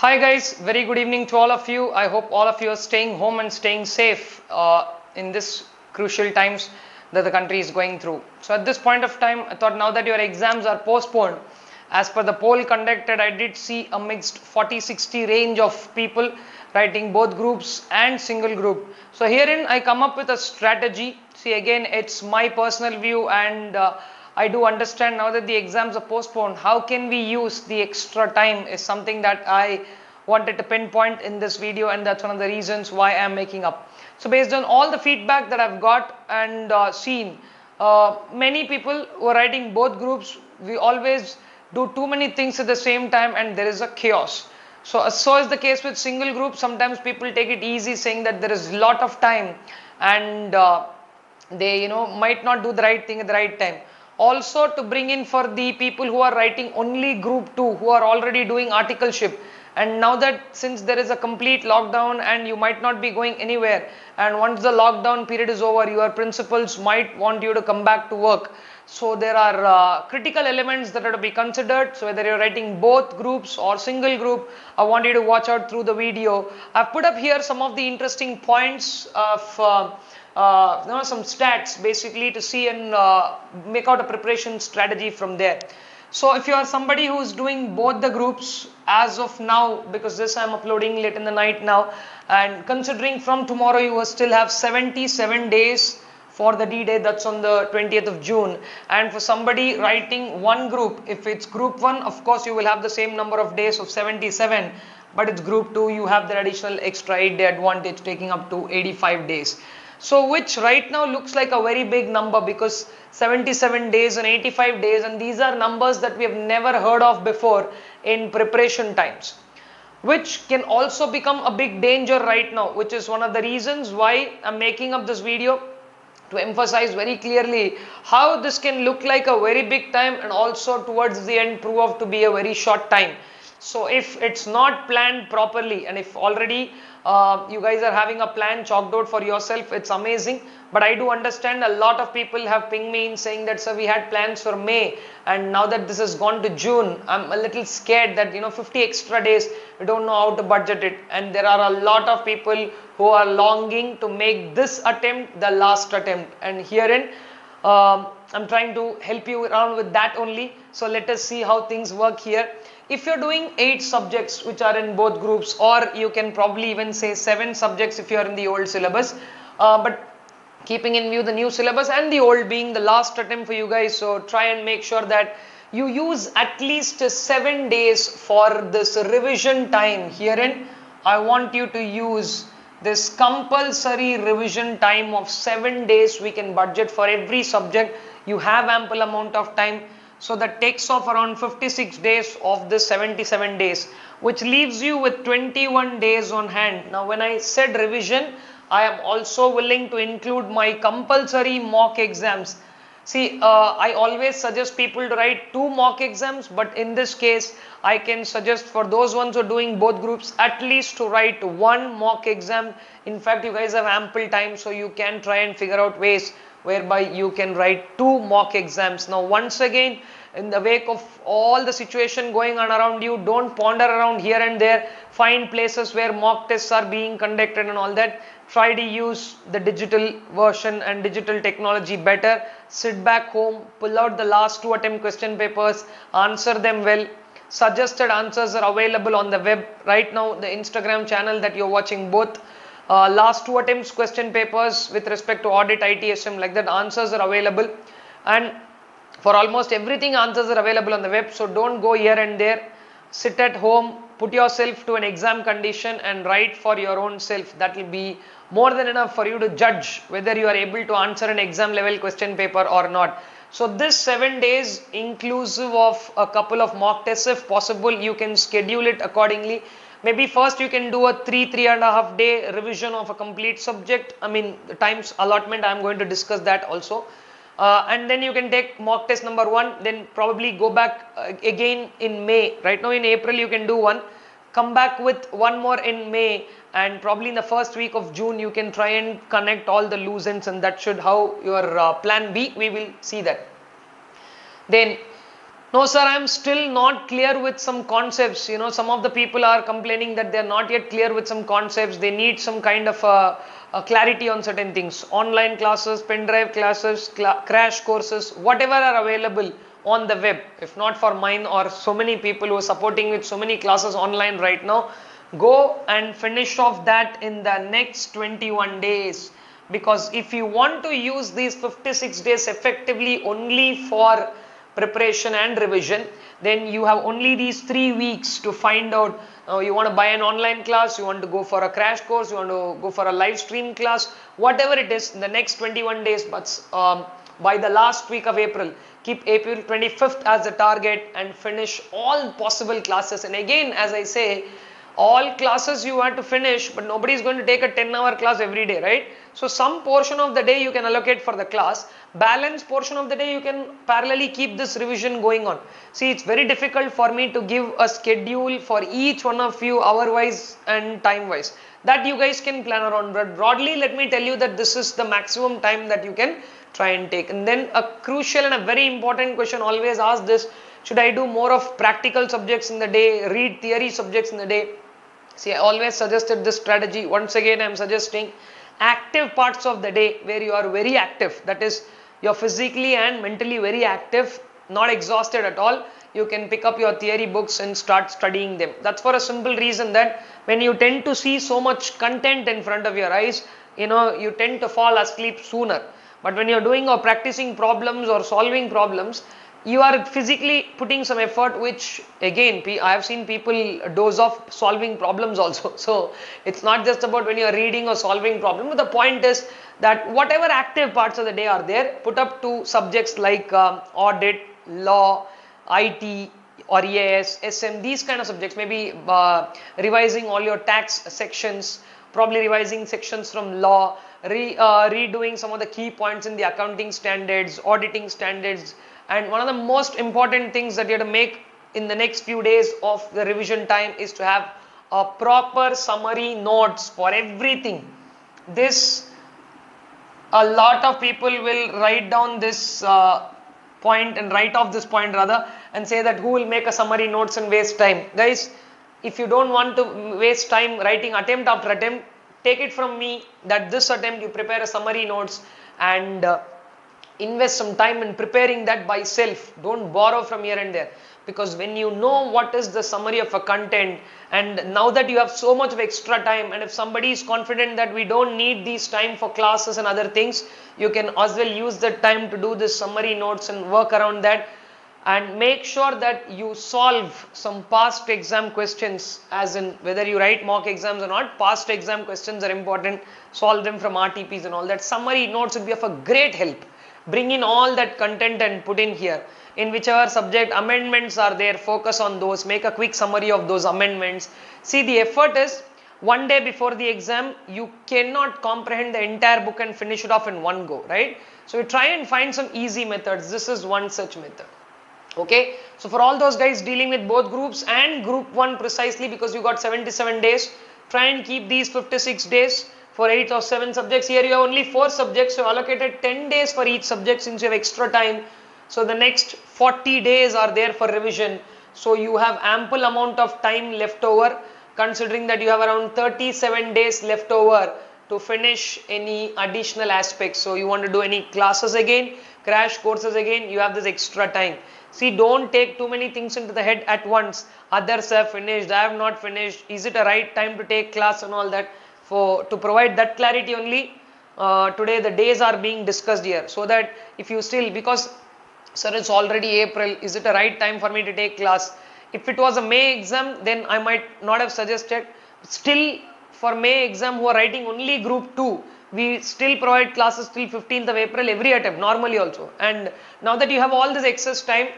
Hi guys, very good evening to all of you. I hope all of you are staying home and staying safe in this crucial times that the country is going through. So at this point of time, I thought now that your exams are postponed, as per the poll conducted, I did see a mixed 40-60 range of people writing both groups and single group. So herein I come up with a strategy. See, again, it's my personal view, and I do understand now that the exams are postponed. How can we use the extra time is something that I wanted to pinpoint in this video, and that's one of the reasons why I'm making up. So based on all the feedback that I've got and seen, many people were writing both groups. We always do too many things at the same time and there is a chaos. So is the case with single group. Sometimes people take it easy, saying that there is a lot of time and they might not do the right thing at the right time. Also, to bring in for the people who are writing only group 2, who are already doing articleship, and now that since there is a complete lockdown and you might not be going anywhere, and once the lockdown period is over, your principals might want you to come back to work. So there are critical elements that are to be considered. So whether you're writing both groups or single group, I want you to watch out through the video. I've put up here some of the interesting points of some stats basically to see and make out a preparation strategy from there. So if you are somebody who is doing both the groups as of now, because this I'm uploading late in the night now, and considering from tomorrow you will still have 77 days for the D-Day, that's on the 20th of June. And for somebody writing one group, if it's group 1, of course you will have the same number of days of 77, but it's group 2, you have the additional extra 8-day advantage, taking up to 85 days. So which right now looks like a very big number, because 77 days and 85 days, and these are numbers that we have never heard of before in preparation times, which can also become a big danger right now, which is one of the reasons why I'm making up this video, to emphasize very clearly how this can look like a very big time and also towards the end prove out to be a very short time. So if it's not planned properly, and if already you guys are having a plan chalked out for yourself, it's amazing. But I do understand a lot of people have pinged me in saying that, sir, we had plans for May, and now that this has gone to June, I'm a little scared that 50 extra days, we don't know how to budget it. And there are a lot of people who are longing to make this attempt the last attempt, and herein I'm trying to help you around with that only. So let us see how things work here. If you're doing 8 subjects which are in both groups, or you can probably even say 7 subjects if you're in the old syllabus, but keeping in view the new syllabus and the old being the last attempt for you guys, so try and make sure that you use at least 7 days for this revision time. Herein I want you to use this compulsory revision time of 7 days. We can budget for every subject. You have ample amount of time. So that takes off around 56 days of this 77 days, which leaves you with 21 days on hand. Now, when I said revision, I am also willing to include my compulsory mock exams. See, I always suggest people to write 2 mock exams, but in this case, I can suggest for those ones who are doing both groups, at least to write 1 mock exam. In fact, you guys have ample time, so you can try and figure out ways whereby you can write 2 mock exams. Now, once again, in the wake of all the situation going on around you, don't ponder around here and there. Find places where mock tests are being conducted and all that. Try to use the digital version and digital technology better. Sit back home, pull out the last 2 attempt question papers, answer them well. Suggested answers are available on the web right now. The Instagram channel that you're watching, both last 2 attempts question papers with respect to audit, ITSM, like that, answers are available. And for almost everything, answers are available on the web. So don't go here and there. Sit at home, put yourself to an exam condition and write for your own self. That will be more than enough for you to judge whether you are able to answer an exam level question paper or not. So this 7 days inclusive of a couple of mock tests, if possible, you can schedule it accordingly. Maybe first you can do a 3.5 day revision of a complete subject. I mean, the times allotment, I am going to discuss that also. And then you can take mock test number 1, then probably go back again in May. Right now in April you can do 1, come back with 1 more in May, and probably in the first week of June you can try and connect all the loose ends, and that should how your plan be. We will see that. Then No, sir, I'm still not clear with some concepts. Some of the people are complaining that they're not yet clear with some concepts. They need some kind of a clarity on certain things. Online classes, pen drive classes, crash courses, whatever are available on the web. If not for mine or so many people who are supporting with so many classes online right now, go and finish off that in the next 21 days. Because if you want to use these 56 days effectively only for preparation and revision, then you have only these 3 weeks to find out. You want to buy an online class, you want to go for a crash course, you want to go for a live stream class, whatever it is, in the next 21 days. But by the last week of April, keep April 25th as the target and finish all possible classes. And again, as I say, all classes you have to finish, but nobody is going to take a 10-hour class every day, right? So some portion of the day you can allocate for the class, balance portion of the day you can parallelly keep this revision going on. See, it's very difficult for me to give a schedule for each one of you hour wise and time wise. That you guys can plan around, but broadly let me tell you that this is the maximum time that you can try and take. And then a crucial and a very important question always asked this: should I do more of practical subjects in the day, read theory subjects in the day? See, I always suggested this strategy. Once again, I am suggesting active parts of the day where you are very active. That is, you are physically and mentally very active, not exhausted at all. You can pick up your theory books and start studying them. That's for a simple reason that when you tend to see so much content in front of your eyes, you tend to fall asleep sooner. But when you're doing or practicing problems or solving problems, you are physically putting some effort, which again, I have seen people doze off solving problems also. So it's not just about when you are reading or solving problem, but the point is that whatever active parts of the day are there, put up to subjects like audit, law, IT or EAS, SM, these kind of subjects, maybe revising all your tax sections, probably revising sections from law, redoing some of the key points in the accounting standards, auditing standards. And one of the most important things that you have to make in the next few days of the revision time is to have a proper summary notes for everything. A lot of people will write down this point and write off this point rather and say that who will make a summary notes and waste time. Guys, if you don't want to waste time writing attempt after attempt, take it from me that this attempt you prepare a summary notes and invest some time in preparing that by self. Don't borrow from here and there, because when you know what is the summary of a content, and now that you have so much of extra time, and if somebody is confident that we don't need these time for classes and other things, you can as well use that time to do this summary notes and work around that. And make sure that you solve some past exam questions, as in whether you write mock exams or not, past exam questions are important. Solve them from RTPs and all that. Summary notes would be of a great help. Bring in all that content and put in here. In whichever subject amendments are there, focus on those. Make a quick summary of those amendments. See, the effort is one day before the exam, you cannot comprehend the entire book and finish it off in one go, right? So you try and find some easy methods. This is one such method. Okay, so for all those guys dealing with both groups and group 1 precisely, because you got 77 days, try and keep these 56 days for 8 or 7 subjects. Here you have only 4 subjects, so allocated 10 days for each subject since you have extra time. So the next 40 days are there for revision. So you have ample amount of time left over, considering that you have around 37 days left over to finish any additional aspects. So you want to do any classes again, crash courses again, you have this extra time. See, don't take too many things into the head at once. Others have finished, I have not finished. Is it a right time to take class and all that? To provide that clarity only, today the days are being discussed here. So that if you still, because sir, it's already April, is it a right time for me to take class? If it was a May exam, then I might not have suggested. Still, for May exam who are writing only group 2, we still provide classes till 15th of April every attempt, normally also. And now that you have all this excess time,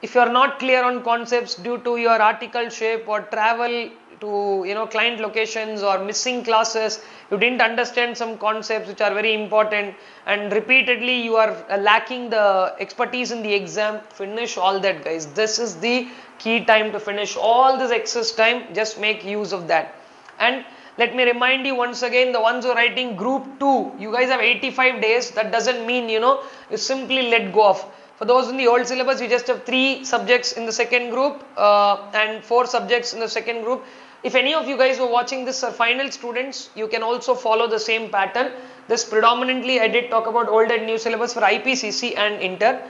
if you are not clear on concepts due to your article shape or travel to client locations or missing classes, you didn't understand some concepts which are very important, and repeatedly you are lacking the expertise in the exam, finish all that, guys. This is the key time to finish all this excess time. Just make use of that. And let me remind you once again, the ones who are writing group 2, you guys have 85 days. That doesn't mean you simply let go of. For those in the old syllabus, you just have 3 subjects in the second group and 4 subjects in the second group. If any of you guys who are watching this are final students, you can also follow the same pattern. This predominantly I did talk about old and new syllabus for IPCC and Inter.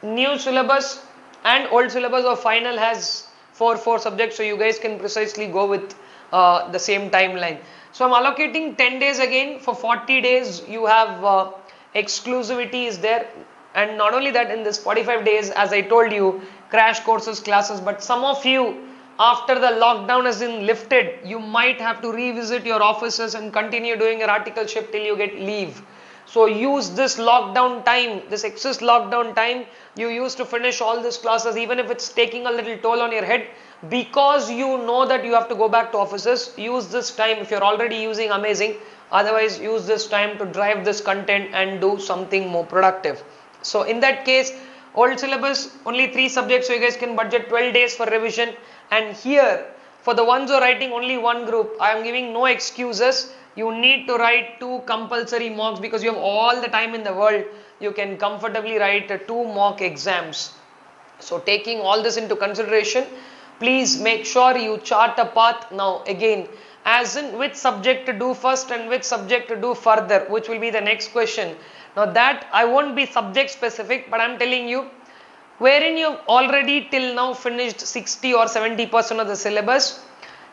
New syllabus and old syllabus of final has 4 subjects, so you guys can precisely go with the same timeline. So I'm allocating 10 days again. For 40 days you have exclusivity is there, and not only that, in this 45 days, as I told you, crash courses, classes, but some of you, after the lockdown has been lifted, you might have to revisit your offices and continue doing your articleship till you get leave. So use this lockdown time, this excess lockdown time, you use to finish all these classes, even if it's taking a little toll on your head, because you know that you have to go back to offices. Use this time. If you're already using, amazing. Otherwise, use this time to drive this content and do something more productive. So in that case, old syllabus, only 3 subjects, so you guys can budget 12 days for revision. And here, for the ones who are writing only 1 group, I am giving no excuses. You need to write 2 compulsory mocks because you have all the time in the world. You can comfortably write 2 mock exams. So taking all this into consideration, please make sure you chart a path. Now again, as in which subject to do first and which subject to do further, which will be the next question. Now that I won't be subject specific, but I'm telling you, wherein you've already till now finished 60 or 70% of the syllabus,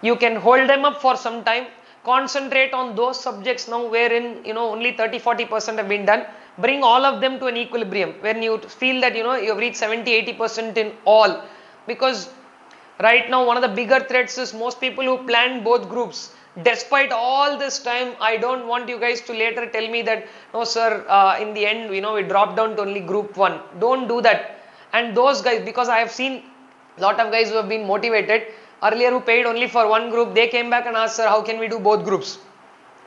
you can hold them up for some time. Concentrate on those subjects now wherein only 30-40% have been done. Bring all of them to an equilibrium when you feel that you've reached 70-80% in all. Because right now one of the bigger threats is most people who planned both groups. Despite all this time, I don't want you guys to later tell me that no sir, in the end we dropped down to only group 1. Don't do that. And those guys, because I have seen a lot of guys who have been motivated earlier, who paid only for 1 group, they came back and asked, sir, how can we do both groups?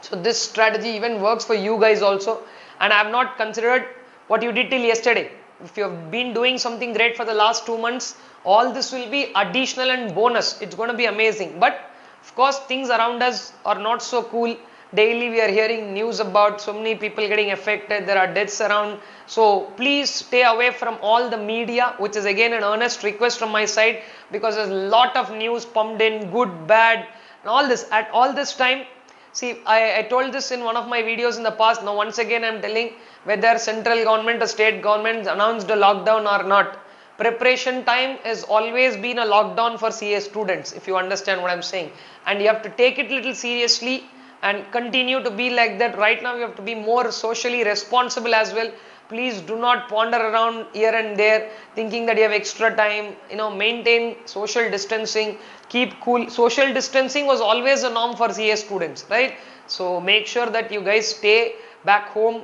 So this strategy even works for you guys also. And I have not considered what you did till yesterday. If you have been doing something great for the last 2 months, all this will be additional and bonus. It's going to be amazing. But of course, things around us are not so cool. Daily we are hearing news about so many people getting affected. There are deaths around. So please stay away from all the media, which is again an earnest request from my side, because there's a lot of news pumped in, good, bad, and all this. At all this time, see, I told this in one of my videos in the past. Now once again I'm telling, whether central government or state government announced a lockdown or not, preparation time has always been a lockdown for CA students, if you understand what I'm saying. And you have to take it a little seriously and continue to be like that. Right now you have to be more socially responsible as well. Please do not ponder around here and there thinking that you have extra time. Maintain social distancing, keep cool. Social distancing was always a norm for CA students, right? So make sure that you guys stay back home,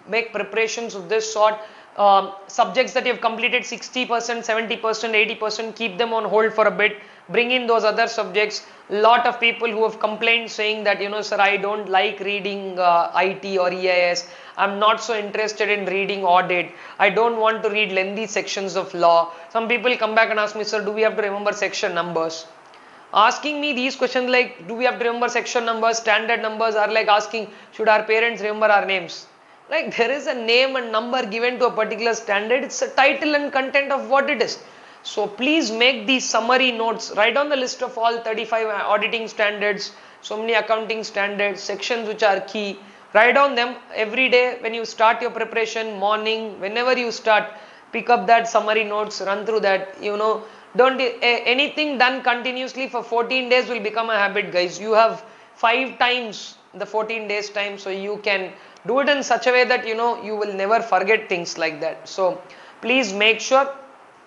make preparations of this sort. Subjects that you have completed 60%, 70%, 80%, keep them on hold for a bit. Bring in those other subjects. Lot of people who have complained saying that, sir, I don't like reading IT or EIS. I'm not so interested in reading audit. I don't want to read lengthy sections of law. Some people come back and ask me, sir, do we have to remember section numbers? Asking me these questions like, do we have to remember section numbers, standard numbers, are like asking, should our parents remember our names? Like, there is a name and number given to a particular standard. It's a title and content of what it is. So please make these summary notes. Write down the list of all 35 auditing standards, so many accounting standards, sections which are key. Write down them every day when you start your preparation, morning, whenever you start, pick up that summary notes, run through that. Don't anything done continuously for 14 days will become a habit, guys. You have 5 times the 14 days time, so you can do it in such a way that you will never forget things like that. So please make sure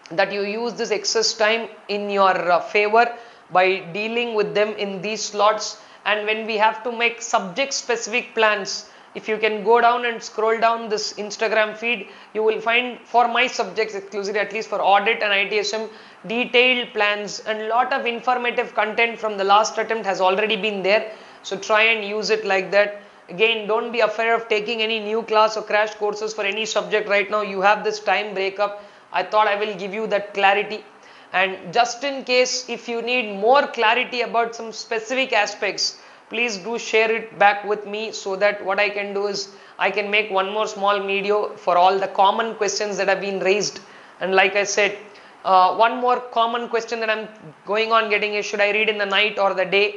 that you use this excess time in your favor by dealing with them in these slots. And when we have to make subject specific plans, if you can go down and scroll down this Instagram feed, you will find for my subjects exclusively, at least for audit and ITSM, detailed plans and lot of informative content from the last attempt has already been there. So try and use it like that. Again, don't be afraid of taking any new class or crash courses for any subject right now. You have this time breakup. I thought I will give you that clarity. And just in case if you need more clarity about some specific aspects, please do share it back with me, so that what I can do is I can make one more small video for all the common questions that have been raised. And like I said, one more common question that I'm going on getting is, should I read in the night or the day?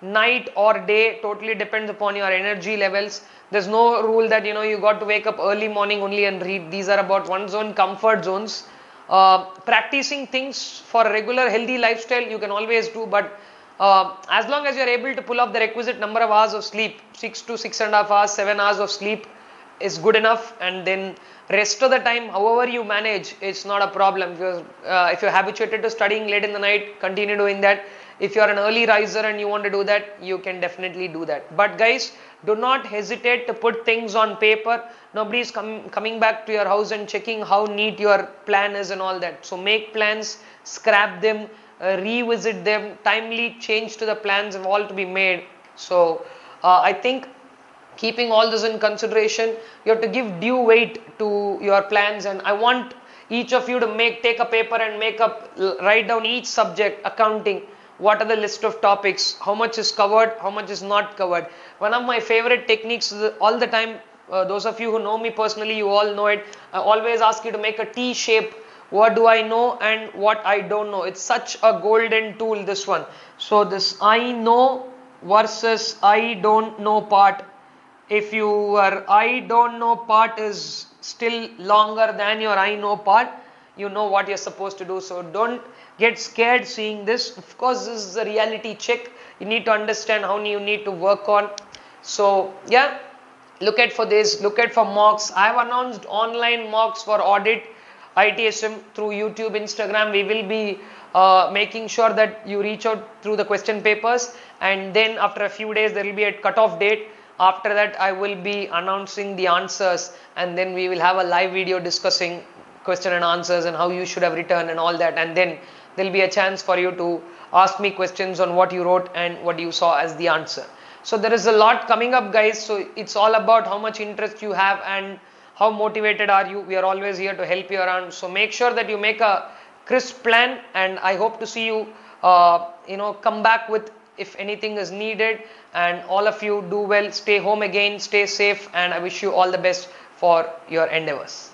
Night or day totally depends upon your energy levels. There's no rule that you got to wake up early morning only and read. These are about one's own comfort zones. Practicing things for a regular healthy lifestyle you can always do, but as long as you're able to pull off the requisite number of hours of sleep, 6 to 6.5 hours, 7 hours of sleep is good enough, and then rest of the time however you manage, it's not a problem. If you're habituated to studying late in the night, continue doing that. If you're an early riser and you want to do that, you can definitely do that. But guys, do not hesitate to put things on paper. Nobody's coming back to your house and checking how neat your plan is and all that. So make plans, scrap them, revisit them, timely change to the plans have all to be made. So I think keeping all this in consideration, you have to give due weight to your plans, and I want each of you to take a paper and write down each subject. Accounting, what are the list of topics, how much is covered, how much is not covered. One of my favorite techniques all the time, those of you who know me personally, you all know it, I always ask you to make a T shape. What do I know and what I don't know? It's such a golden tool, this one. So this I know versus I don't know part. If your I don't know part is still longer than your I know part, you know what you're supposed to do. So don't get scared seeing this. Of course, this is a reality check. You need to understand how you need to work on. So yeah, look at for this, look at for mocks. I have announced online mocks for audit, ITSM through YouTube, Instagram. We will be making sure that you reach out through the question papers, and then after a few days there will be a cutoff date. After that, I will be announcing the answers, and then we will have a live video discussing question and answers and how you should have written and all that, and then there will be a chance for you to ask me questions on what you wrote and what you saw as the answer. So there is a lot coming up, guys. So it's all about how much interest you have and how motivated are you. We are always here to help you around. So make sure that you make a crisp plan, and I hope to see you come back with if anything is needed. And all of you do well, stay home again, stay safe, and I wish you all the best for your endeavors.